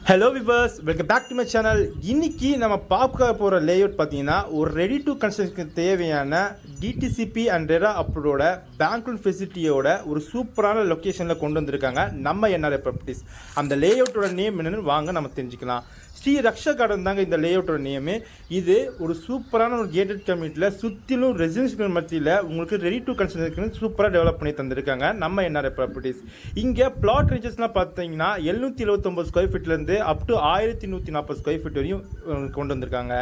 Hello viewers, welcome back to my channel. இன்னைக்கு நம்ம பார்க்க போகிற லேஅவுட் பார்த்தீங்கன்னா ஒரு ரெடி டு கன்ஸ்ட்ரக்ஷனுக்கு தேவையான டிடிசிபி அண்ட் ரெரா அப்ரூவோட பேங்க் லோன் ஃபெசிலிட்டியோட ஒரு சூப்பரான லொக்கேஷனில் கொண்டு வந்திருக்காங்க நம்ம என்ஆர்ஐ ப்ராப்பர்ட்டிஸ். அந்த லேஅவுட்டோட நேம் என்னென்னு வாங்க நம்ம தெரிஞ்சுக்கலாம். ஸ்ரீ ரக்ஷா கார்டன் தாங்க இந்த லேஅவுட்டோட நேமு. இது ஒரு சூப்பரான ஒரு கேட்டட் கம்யூனிட்டியில் சுற்றிலும் ரெசிடென்ஷியல் மத்தியில் உங்களுக்கு ரெடி டு கன்ஸ்ட்ரக்ஷன் சூப்பராக டெவலப் பண்ணி தந்திருக்காங்க நம்ம என்ஆர்ஐ ப்ராப்பர்ட்டிஸ். இங்கே பிளாட் ரேஞ்சஸ்லாம் பார்த்தீங்கன்னா 779 ஸ்கொயர் ஃபீட்லேருந்து அப் டு 1140 ஸ்கொயர் ஃபீட் வரையும் கொண்டு வந்திருக்காங்க.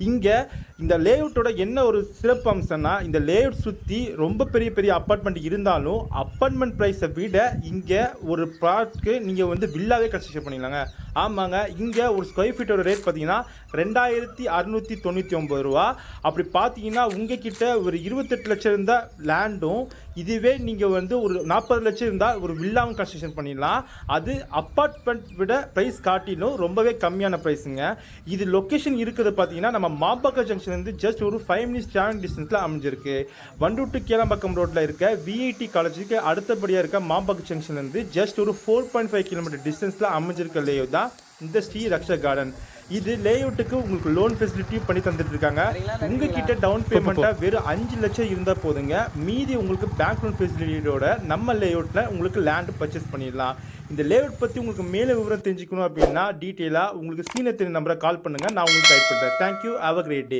இங்கே இந்த லேஅவுட்டோட என்ன ஒரு சிறப்பு அம்சம்னா, இந்த லேஅவுட் சுற்றி ரொம்ப பெரிய பெரிய அப்பார்ட்மெண்ட் இருந்தாலும் அப்பார்ட்மெண்ட் ப்ரைஸை விட இங்கே ஒரு ப்ளாட்க்கு நீங்கள் வந்து வில்லாவே கன்ஸ்ட்ரக்ஷன் பண்ணிடலாங்க. ஆமாங்க, இங்கே ஒரு ஸ்கொயர் ஃபீட்டோட ரேட் பார்த்தீங்கன்னா 2699 ரூபா. அப்படி பார்த்தீங்கன்னா உங்ககிட்ட ஒரு 28 லட்சம் இருந்தால் லேண்டும், இதுவே நீங்கள் வந்து ஒரு 40 லட்சம் இருந்தால் ஒரு வில்லாவும் கன்ஸ்ட்ரக்ஷன் பண்ணிடலாம். அது அப்பார்ட்மெண்ட் விட ப்ரைஸ் காட்டிலும் ரொம்பவே கம்மியான ப்ரைஸுங்க. இது லொக்கேஷன் இருக்கிறது பார்த்தீங்கன்னா நம்ம மாம்பாக்கம் ஜங்ஷன்லேருந்து ஜஸ்ட் ஒரு 5 மினிட்ஸ் டிராவல் டிஸ்டன்ஸில் அமைஞ்சிருக்கு. வண்டூர் டு கேளம்பாக்கம் ரோட்டில் இருக்க விஐடி காலேஜுக்கு அடுத்தபடியாக இருக்க மாம்பாக்கம் ஜங்ஷன்லேருந்து ஜஸ்ட் ஒரு 4.5 கிலோமீட்டர் டிஸ்டன்ஸில் அமைஞ்சிருக்க லேஅவுட் தான் இந்த ஸ்ரீ ரக்ஷா கார்டன். இது லேஅவுட்டுக்கு உங்களுக்கு லோன் ஃபெசிலிட்டியும் பண்ணி தந்துட்டு இருக்காங்க. உங்ககிட்ட டவுன் பேமெண்ட்டா வெறும் 5 லட்சம் இருந்தால் போதுங்க, மீதி உங்களுக்கு பேங்க் லோன் ஃபெசிலிட்டியோட நம்ம லேஅவுட்டில் உங்களுக்கு லேண்ட் பர்ச்சேஸ் பண்ணிடலாம். இந்த லேஅவுட் பற்றி உங்களுக்கு மேலே விவரம் தெரிஞ்சுக்கணும் அப்படின்னா டீட்டெயிலாக உங்களுக்கு ஸ்க்ரீனில் தெரிஞ்ச நம்பரை கால் பண்ணுங்கள், நான் உங்களுக்கு கைட் பண்ணுறேன். Thank you, have a great day.